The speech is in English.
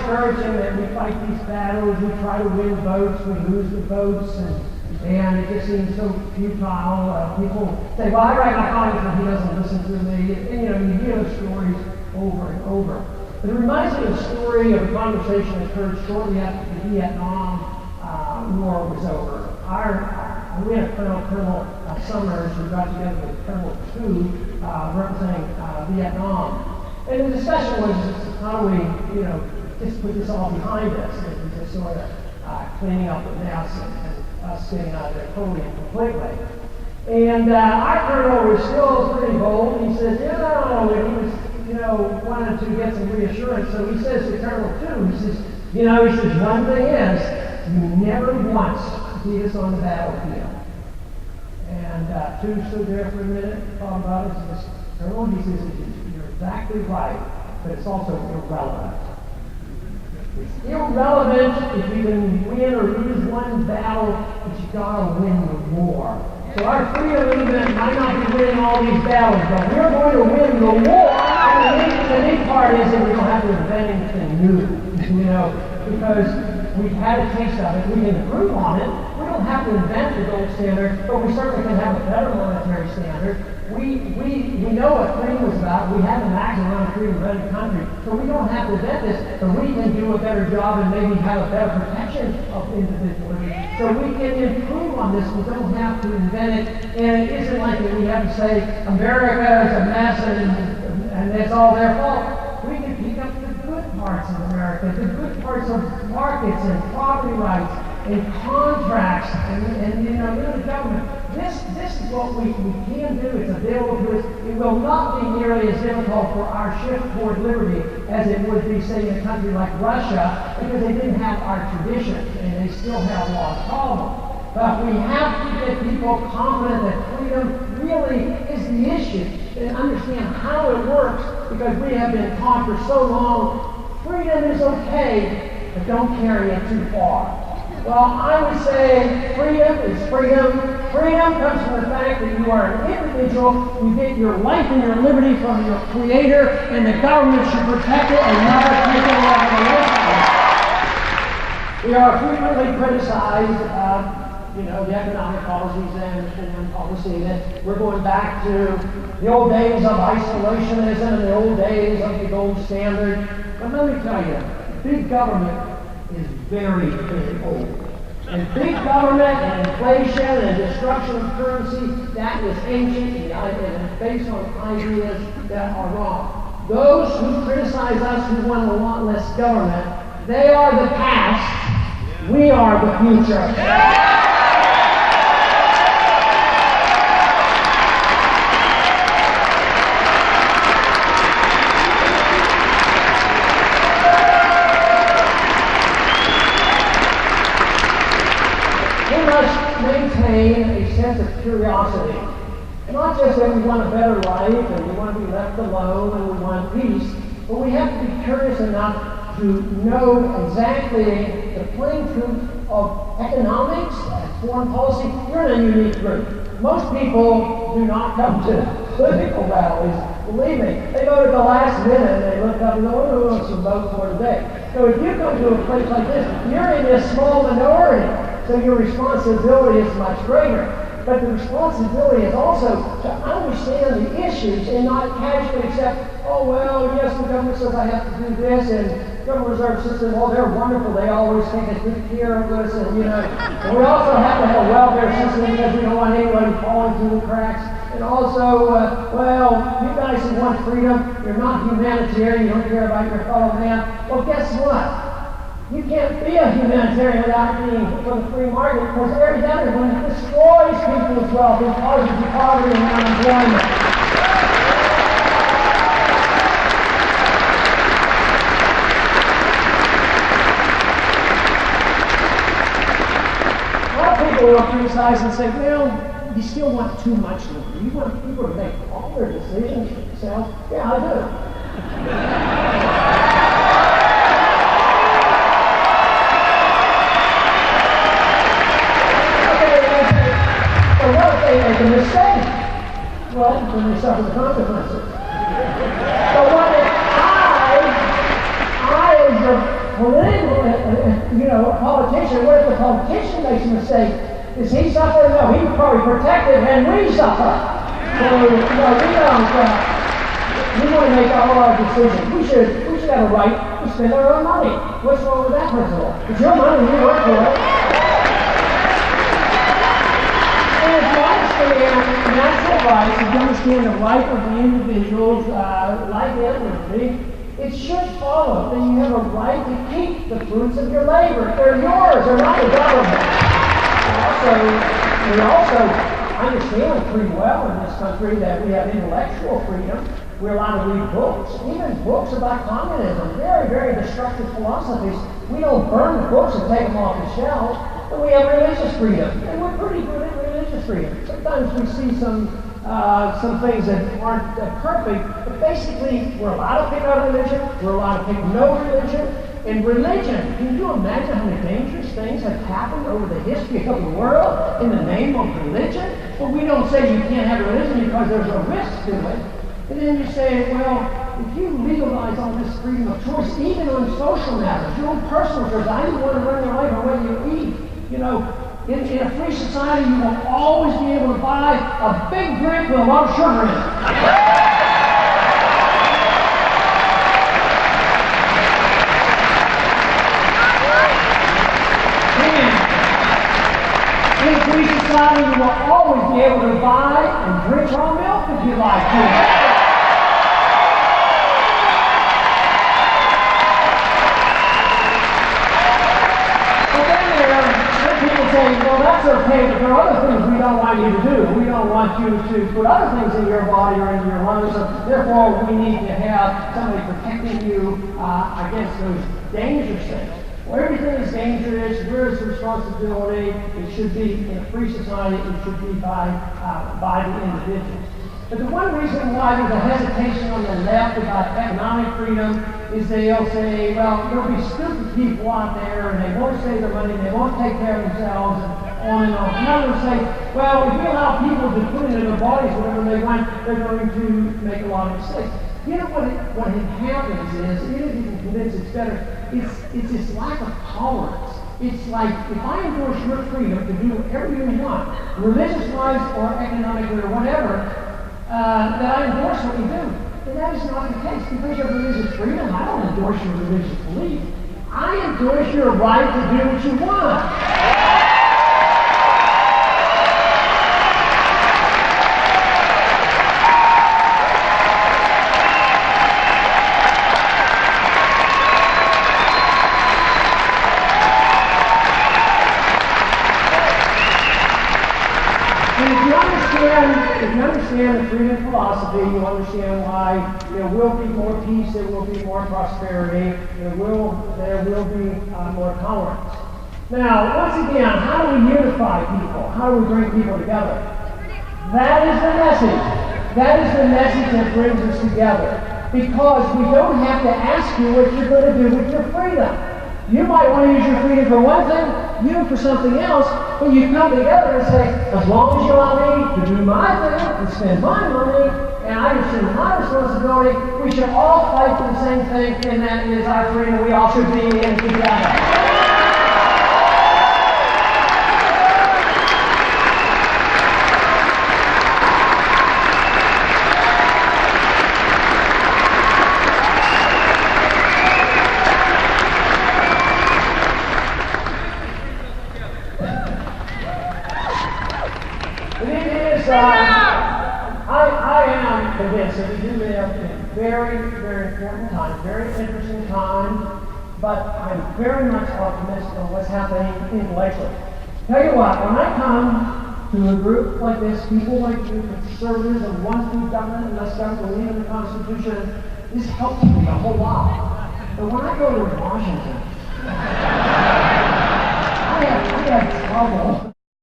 discouraging that we fight these battles, we try to win votes, we lose the votes, and it just seems so futile. People say, well, I write my congressman, he doesn't listen to me. And you hear those stories over and over. But it reminds me of a story of a conversation that occurred shortly after the Vietnam War was over. We had Colonel Summers who got together with Colonel Tu representing Vietnam. And the discussion was how do we, just put this all behind us and just sort of cleaning up the mess and us getting out of there totally and completely. And our colonel was still pretty bold. He says, and he was, wanted to get some reassurance. So he says to Colonel Tu, he says, one thing is, you never once beat us on the battlefield. And Tu stood there for a minute, thought about it, and says, Colonel, he says, you're exactly right, but it's also irrelevant. It's irrelevant if you can win or lose one battle, but you gotta win the war. So our freedom movement might not be winning all these battles, but we're going to win the war. And the neat part is that we don't have to invent anything new, because we've had a taste of it. We can improve on it. We don't have to invent the gold standard, but we certainly can have a better monetary standard. We know what freedom is about. We have an act around freedom of any country, so we don't have to invent this, but we can do a better job and maybe have a better protection of individualism. So we can improve on this. We don't have to invent it, and it isn't like that we have to say America is a mess and it's all their fault. We can pick up the good parts of America, the good parts of markets and property rights and contracts and the government. This is what we can do. It's available to us. It will not be nearly as difficult for our shift toward liberty as it would be, say, in a country like Russia, because they didn't have our traditions and they still have a lot of problems. But we have to get people confident that freedom really is the issue and understand how it works, because we have been taught for so long, freedom is okay, but don't carry it too far. Well, I would say freedom is freedom. Freedom comes from the fact that you are an individual. You get your life and your liberty from your Creator, and the government should protect it and never take it away from you. We are frequently criticized, the economic policies and policy, that we're going back to the old days of isolationism and the old days of the gold standard. But let me tell you, big government is very, very old. And big government and inflation and destruction of currency, that is ancient and based on ideas that are wrong. Those who criticize us who want a lot less government, they are the past, we are the future. Maintain a sense of curiosity. Not just that we want a better life and we want to be left alone and we want peace, but we have to be curious enough to know exactly the plain truth of economics and foreign policy. You're in a unique group. Most people do not come to political rallies. Believe me, they go to the last minute and they look up and go, who wants to vote for today? So if you come to a place like this, you're in this small minority. So your responsibility is much greater. But the responsibility is also to understand the issues and not casually accept, oh, well, yes, the government says I have to do this, and Federal Reserve System, well, they're wonderful. They always take good care of us, and And we also have to have a welfare system because we don't want anybody falling through the cracks. And also, you guys who want freedom, you're not humanitarian, you don't care about your fellow man. Well, guess what? You can't be a humanitarian without being for the free market, because every other one destroys people's wealth and causes poverty and unemployment. A lot of people will criticize and say, well, you still want too much liberty. You want people to make all their decisions for themselves. Yeah, I do. What if they make a mistake? Well, then they suffer the consequences. So what if I as the a politician, what if the politician makes a mistake? Is he suffering? No, he's probably protected, and we suffer. So, we want to make all our decisions. We should have a right to spend our own money. What's wrong with that principle? It's your money, you work for it. And if you understand natural rights, if you understand the right of the individual's life and liberty, it should follow that you have a right to keep the fruits of your labor. They're yours, they're not the government. We also understand pretty well in this country that we have intellectual freedom. We're allowed to read books, even books about communism, very, very destructive philosophies. We don't burn the books and take them off the shelf, but we have religious freedom, and we're pretty good at religious freedom. Sometimes we see some things that aren't perfect, but basically we're allowed to pick our religion, we're allowed to pick no religion. And religion, can you imagine how many dangerous things have happened over the history of the world in the name of religion? But we don't say you can't have religion because there's a risk to it. And then you say, well, if you legalize all this freedom of choice, even on social matters, your own personal choice, I didn't want to run your life on what you eat. In a free society, you will always be able to buy a big drink with a lot of sugar in it. In a free society, you will always be able to buy and drink raw milk if you like to. Well, that's okay, but there are other things we don't want you to do. We don't want you to put other things in your body or in your lungs, so therefore we need to have somebody protecting you against those dangerous things. Well, everything is dangerous. Where is the responsibility? It should be, in a free society, it should be by the individual. But the one reason why there's a hesitation on the left about economic freedom is they'll say, well, there'll be stupid people out there and they won't save their money, they won't take care of themselves, and on and on. And others say, well, if we allow people to put it in their bodies whatever they want, they're going to make a lot of mistakes. You know what happens is, even if you can convince it's better, it's this lack of tolerance. It's like, if I endorse your freedom to do whatever you want, religious-wise or economically or whatever, that I endorse what you do. And that is not the case. Because you have religious freedom, I don't endorse your religious belief. I endorse your right to do what you want. If you understand the freedom philosophy, you understand why there will be more peace, there will be more prosperity, there will be more tolerance. Now, once again, how do we unify people? How do we bring people together? That is the message. That is the message that brings us together. Because we don't have to ask you what you're going to do with your freedom. You might want to use your freedom for one thing, you for something else, but you come together and say, as long as you allow me to do my thing, and spend my money, and I assume my responsibility, we should all fight for the same thing, and that is our freedom. We all should be in together. I am convinced that we do live in very, very important times, very interesting times, but I'm very much optimistic on what's happening intellectually. Tell you what, when I come to a group like this, people like you, conservatives and ones who government and less government believe in the Constitution, this helps me a whole lot. But when I go to Washington, I have trouble.